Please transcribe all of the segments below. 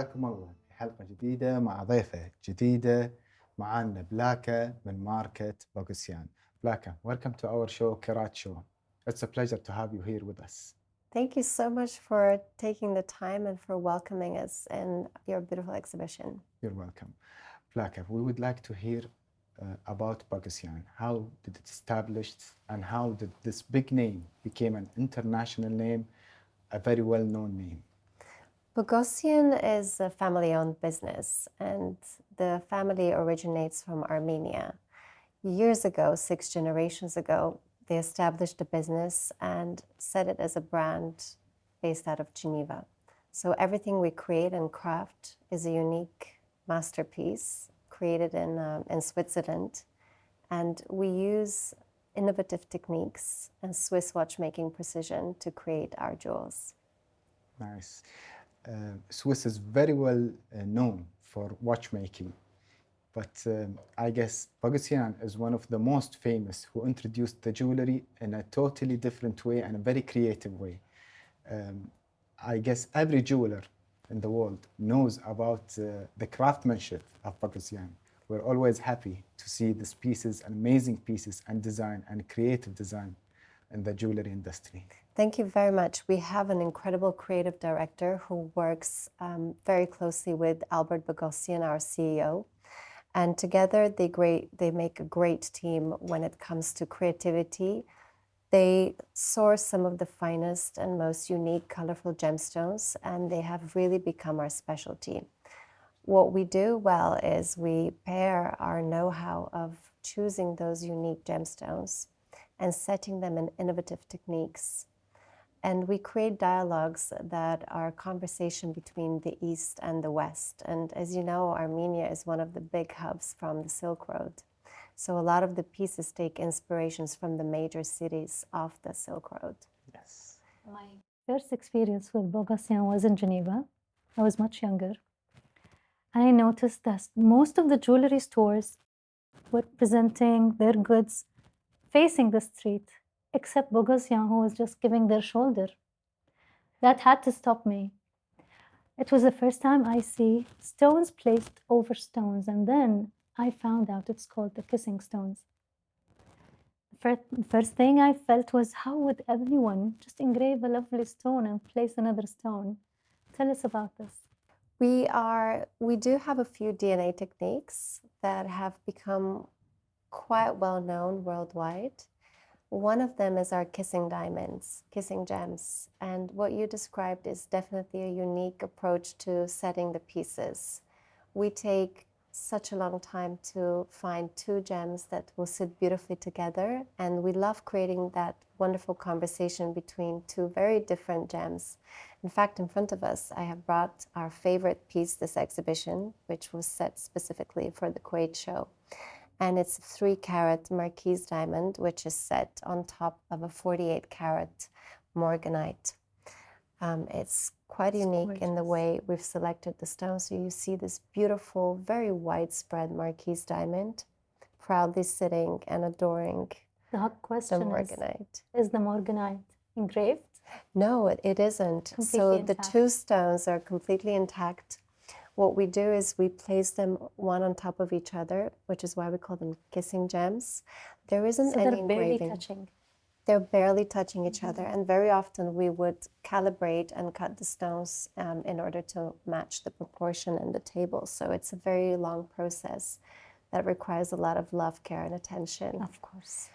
حياكم الله في حلقة جديدة مع ضيفة جديدة. معانا بلاكا من ماركة بوغوسيان. بلاكا, welcome to our show, Qerat show. It's a pleasure to have you here with us. Thank you so much for taking the time and for welcoming us in your beautiful exhibition. You're welcome. Blaga, we would like to hear about Boghossian. How did it establish and how did this big name became an international name, a very well-known name? Boghossian is a family-owned business, and the family originates from Armenia. Years ago, 6 generations ago, they established a business and set it as a brand based out of Geneva. So everything we create and craft is a unique masterpiece created in Switzerland. And we use innovative techniques and Swiss watchmaking precision to create our jewels. Nice. Swiss is very well known for watchmaking. But I guess Boghossian is one of the most famous who introduced the jewelry in a totally different way and a very creative way. I guess every jeweler in the world knows about the craftsmanship of Boghossian. We're always happy to see these pieces, amazing pieces and design and creative design in the jewelry industry. Thank you very much. We have an incredible creative director who works very closely with Albert Boghossian, our CEO. And together they make a great team when it comes to creativity. They source some of the finest and most unique, colorful gemstones, and they have really become our specialty. What we do well is we pair our know-how of choosing those unique gemstones and setting them in innovative techniques. And we create dialogues that are conversation between the East and the West. And as you know, Armenia is one of the big hubs from the Silk Road. So a lot of the pieces take inspirations from the major cities of the Silk Road. Yes. My first experience with Boghossian was in Geneva. I was much younger. And I noticed that most of the jewelry stores were presenting their goods facing the street, except Boghossian, who was just giving their shoulder. That had to stop me. It was the first time I see stones placed over stones, and then I found out it's called the kissing stones. The first thing I felt was, how would anyone just engrave a lovely stone and place another stone? Tell us about this. We do have a few DNA techniques that have become quite well known worldwide. One of them is our kissing diamonds, kissing gems. And what you described is definitely a unique approach to setting the pieces. We take such a long time to find 2 gems that will sit beautifully together. And we love creating that wonderful conversation between 2 very different gems. In fact, in front of us, I have brought our favorite piece this exhibition, which was set specifically for the Kuwait show. And it's a 3-carat Marquise diamond, which is set on top of a 48-carat morganite. It's quite unique in the way we've selected the stone. So you see this beautiful, very widespread Marquise diamond, proudly sitting and adoring The hot question the morganite. Is the morganite engraved? No, it isn't. So the 2 stones are completely intact. What we do is we place them one on top of each other, which is why we call them kissing gems. There isn't any engraving. They're barely touching. They're barely touching each other. And very often we would calibrate and cut the stones in order to match the proportion in the table. So it's a very long process that requires a lot of love, care, and attention. Of course.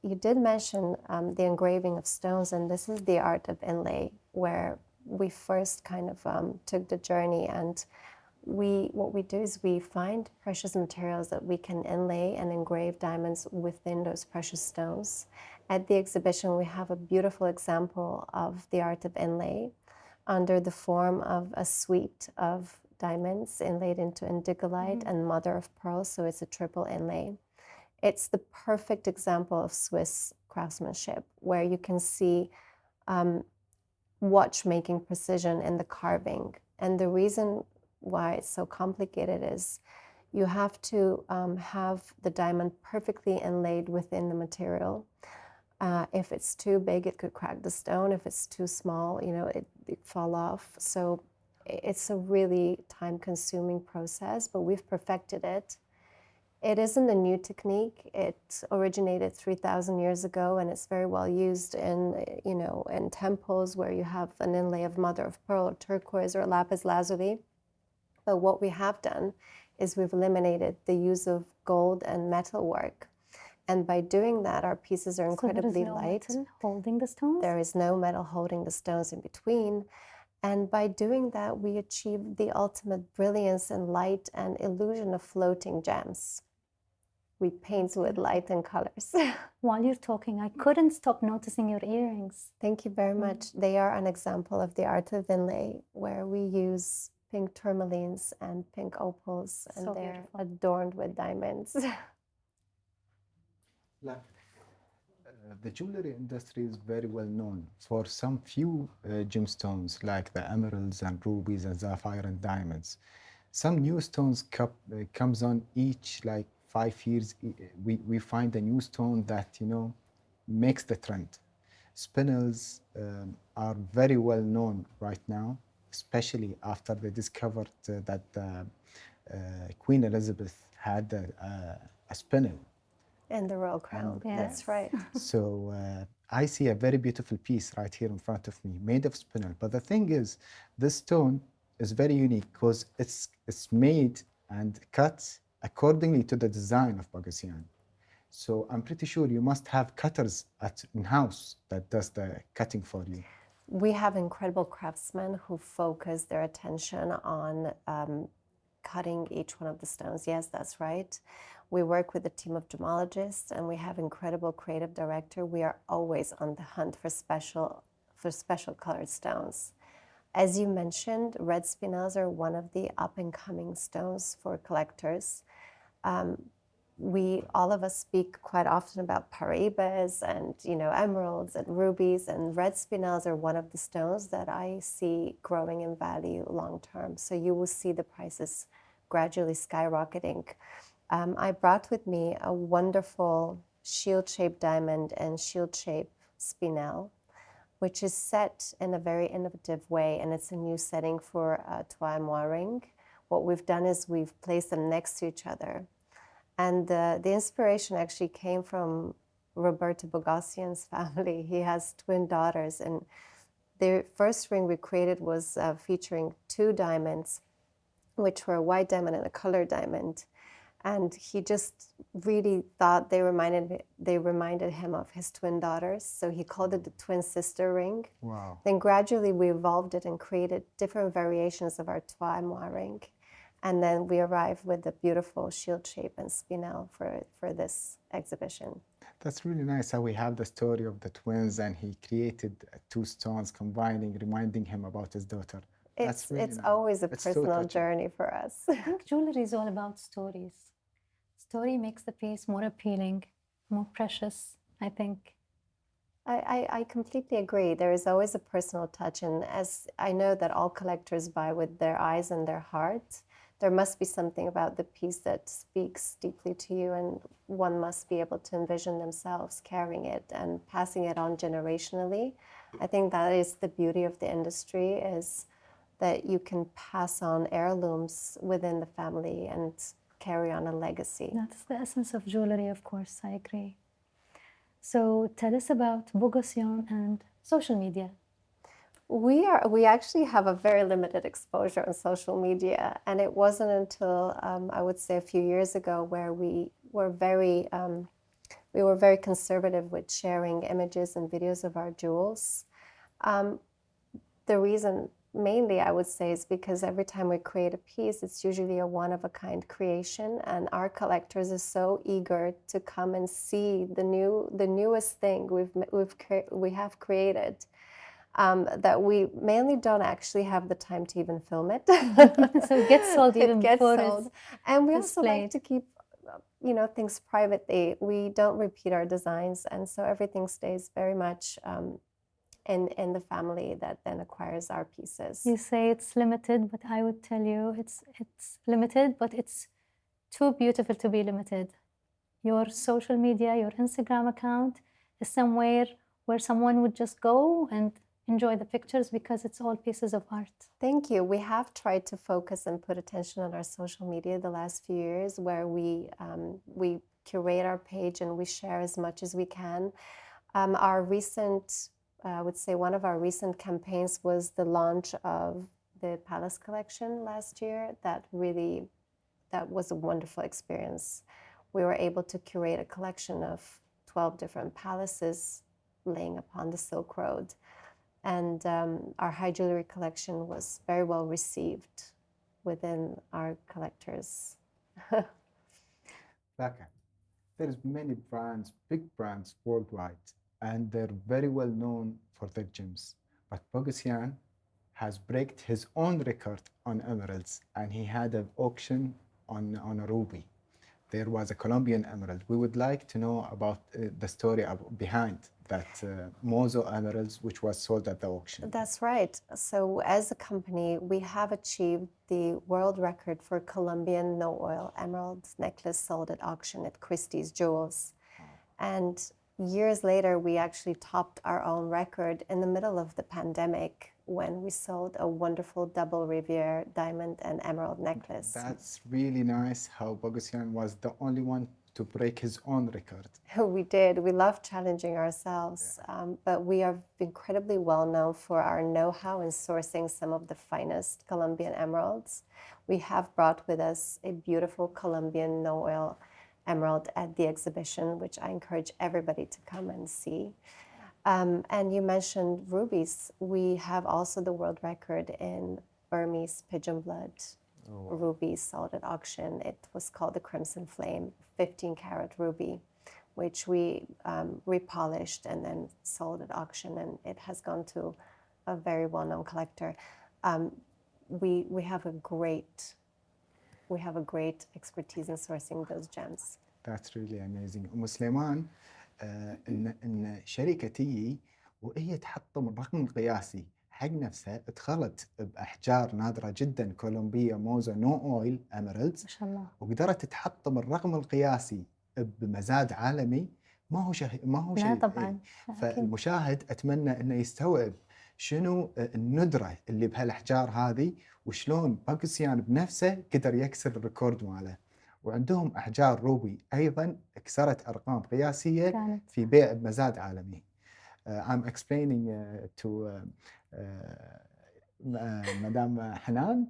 You did mention the engraving of stones, and this is the art of inlay, where we first kind of took the journey, and what we do is we find precious materials that we can inlay and engrave diamonds within those precious stones. At the exhibition, we have a beautiful example of the art of inlay under the form of a suite of diamonds inlaid into indigolite and mother of pearl, so it's a triple inlay. It's the perfect example of Swiss craftsmanship, where you can see watchmaking precision in the carving. And the reason why it's so complicated is you have to have the diamond perfectly inlaid within the material. If it's too big, it could crack the stone. If it's too small, it fall off. So it's a really time-consuming process, but we've perfected it. It isn't a new technique. It originated 3,000 years ago, and it's very well used in temples where you have an inlay of mother of pearl or turquoise or lapis lazuli. But what we have done is we've eliminated the use of gold and metal work. And by doing that, our pieces are incredibly light. Metal holding the stones? There is no metal holding the stones in between. And by doing that, we achieve the ultimate brilliance and light and illusion of floating gems. We paint with light and colors. While you're talking, I couldn't stop noticing your earrings. Thank you very much. They are an example of the art of inlay, where we use pink tourmalines and pink opals, and So they're beautiful. adorned with diamonds. The jewelry industry is very well known for some few gemstones like the emeralds and rubies and sapphire and diamonds. Some new stones comes on each like 5 years. We find a new stone that makes the trend. Spinels are very well known right now, especially after they discovered that Queen Elizabeth had a spinel. And the royal crown. Yes. That's right. So I see a very beautiful piece right here in front of me, made of spinel. But the thing is, this stone is very unique because it's made and cut accordingly to the design of Boghossian. So I'm pretty sure you must have cutters in-house that does the cutting for you. We have incredible craftsmen who focus their attention on cutting each one of the stones. Yes, that's right. We work with a team of gemologists, and we have incredible creative director. We are always on the hunt for special colored stones. As you mentioned, red spinels are one of the up-and-coming stones for collectors. All of us speak quite often about paribas and emeralds and rubies, and red spinels are one of the stones that I see growing in value long term. So you will see the prices gradually skyrocketing. I brought with me a wonderful shield-shaped diamond and shield-shaped spinel, which is set in a very innovative way, and it's a new setting for a trois mois ring. What we've done is we've placed them next to each other. And the inspiration actually came from Roberto Boghossian's family. He has twin daughters, and the first ring we created was featuring 2 diamonds, which were a white diamond and a colored diamond. And he just really thought they reminded him of his twin daughters. So he called it the twin sister ring. Wow. Then gradually we evolved it and created different variations of our trois mois ring. And then we arrived with the beautiful shield shape and spinel for this exhibition. That's really nice how we have the story of the twins, and he created 2 stones combining, reminding him about his daughter. It's nice. always a It's so personal touching. journey for us. I think jewelry is all about stories. Story makes the piece more appealing, more precious, I think. I completely agree. There is always a personal touch, and as I know that all collectors buy with their eyes and their heart, there must be something about the piece that speaks deeply to you, and one must be able to envision themselves carrying it and passing it on generationally. I think that is the beauty of the industry, is that you can pass on heirlooms within the family and carry on a legacy. That's the essence of jewelry, of course, I agree. So tell us about Boghossian and social media. We actually have a very limited exposure on social media, and it wasn't until I would say a few years ago where we were very conservative with sharing images and videos of our jewels. The reason mainly I would say is because every time we create a piece, it's usually a one-of-a-kind creation, and our collectors are so eager to come and see the newest thing we have created. That we mainly don't actually have the time to even film it. So it gets sold even before it's And we also like displayed. to keep, things privately. We don't repeat our designs, and so everything stays very much in the family that then acquires our pieces. You say it's limited, but I would tell you it's limited, but it's too beautiful to be limited. Your social media, your Instagram account is somewhere where someone would just go and enjoy the pictures because it's all pieces of art. Thank you. We have tried to focus and put attention on our social media the last few years, where we curate our page and we share as much as we can. Our recent, I would say, one of our recent campaigns was the launch of the Palace collection last year. That was a wonderful experience. We were able to curate a collection of 12 different palaces laying upon the Silk Road. And our high jewelry collection was very well received within our collectors. Blaga, there's many brands, big brands worldwide, and they're very well known for their gems. But Boghossian has broken his own record on emeralds, and he had an auction on a ruby. There was a Colombian emerald. We would like to know about the story behind that Mozo emeralds, which was sold at the auction. That's right. So as a company, we have achieved the world record for Colombian no-oil emerald necklace sold at auction at Christie's Jewels. And years later, we actually topped our own record in the middle of the pandemic when we sold a wonderful double Riviere diamond and emerald necklace. That's really nice how Boghossian was the only one to break his own record. We did. We love challenging ourselves, but we are incredibly well known for our know-how in sourcing some of the finest Colombian emeralds. We have brought with us a beautiful Colombian no-oil emerald at the exhibition, which I encourage everybody to come and see. And you mentioned rubies. We have also the world record in Burmese pigeon blood rubies sold at auction. It was called the Crimson Flame, 15-carat ruby, which we repolished and then sold at auction, and it has gone to a very well-known collector. We have a great expertise in sourcing those gems. That's really amazing. سليمان إن شركة تيجي وهي تحطم الرقم القياسي حق نفسها، ادخلت بأحجار نادرة جدا كولومبية موزة نو أويل أميرالدز ما شاء الله. وقدرت تحطم الرقم القياسي بمزاد عالمي. ما هو لا شيء طبعا. فالمشاهد أتمنى إنه يستوعب شنو الندرة اللي بهالأحجار هذه وشلون بوغهوسيان بنفسه قدر يكسر الريكورد ماله. وعندهم أحجار روبي أيضا كسرت أرقام قياسية في بيع بمزاد عالمي. I'm explaining to Madame Hanan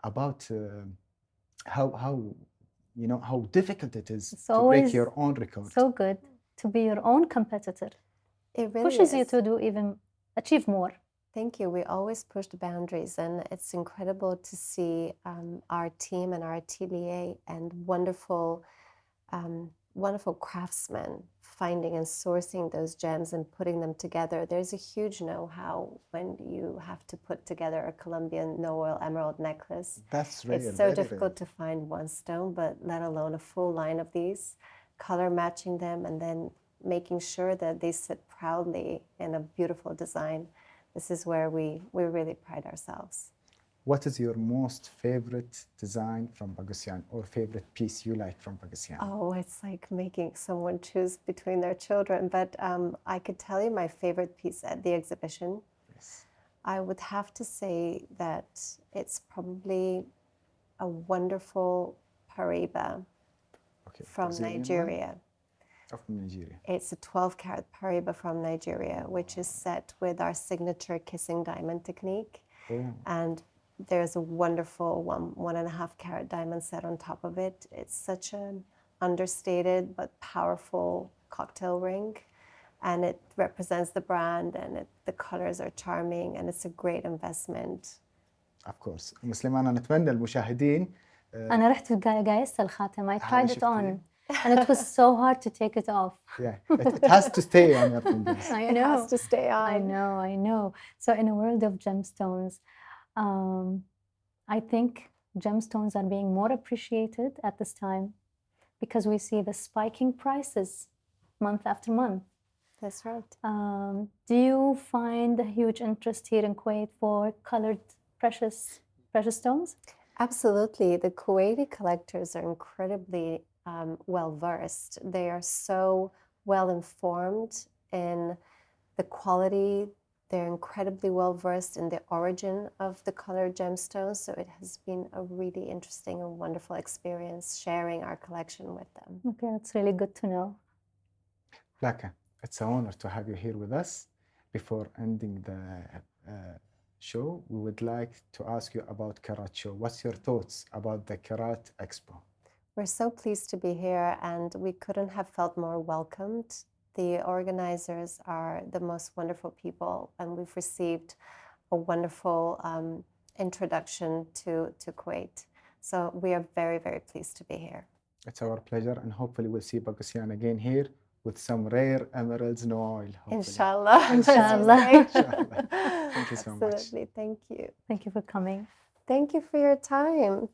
about how you know how difficult it is It's to break your own record. So good to be your own competitor. It really Pushes is. you to do even achieve more. Thank you. We always push the boundaries, and it's incredible to see our team and our atelier and wonderful craftsmen finding and sourcing those gems and putting them together. There's a huge know-how when you have to put together a Colombian no-oil emerald necklace. That's rare. It's so difficult to find one stone, but let alone a full line of these, color matching them, and then making sure that they sit proudly in a beautiful design. This is where we really pride ourselves. What is your most favorite design from Boghossian or favorite piece you like from Boghossian? Oh, it's like making someone choose between their children. But I could tell you my favorite piece at the exhibition. Yes. I would have to say that it's probably a wonderful Paraiba from Nigeria. From Nigeria. It's a 12-carat Paraiba from Nigeria, which is set with our signature kissing diamond technique. And there's a wonderful 1.5-carat diamond set on top of it. It's such an understated but powerful cocktail ring, and it represents the brand, and the colors are charming, and it's a great investment. Of course. سليمان أنا أتمنى المشاهدين أنا رحت قايست الخاتم. I tried it on. And it was so hard to take it off. Yeah, it has to stay on your fingers. I It know. has to stay on. I know. So in a world of gemstones, I think gemstones are being more appreciated at this time because we see the spiking prices month after month. That's right. Do you find a huge interest here in Kuwait for colored precious stones? Absolutely. The Kuwaiti collectors are incredibly well-versed. They are so well-informed in the quality They're incredibly well versed in the origin of the colored gemstones, so it has been a really interesting and wonderful experience sharing our collection with them. Okay, that's really good to know. Blaga, it's an honor to have you here with us. Before ending the show, we would like to ask you about Qerat Show. What's your thoughts about the Qerat Expo? We're so pleased to be here, and we couldn't have felt more welcomed. The organizers are the most wonderful people, and we've received a wonderful introduction to Kuwait. So we are very, very pleased to be here. It's our pleasure, and hopefully we'll see Boghossian again here with some rare emeralds, no oil. Hopefully. Inshallah. Inshallah. Inshallah. Thank you so much. Absolutely. Thank you. Thank you for coming. Thank you for your time.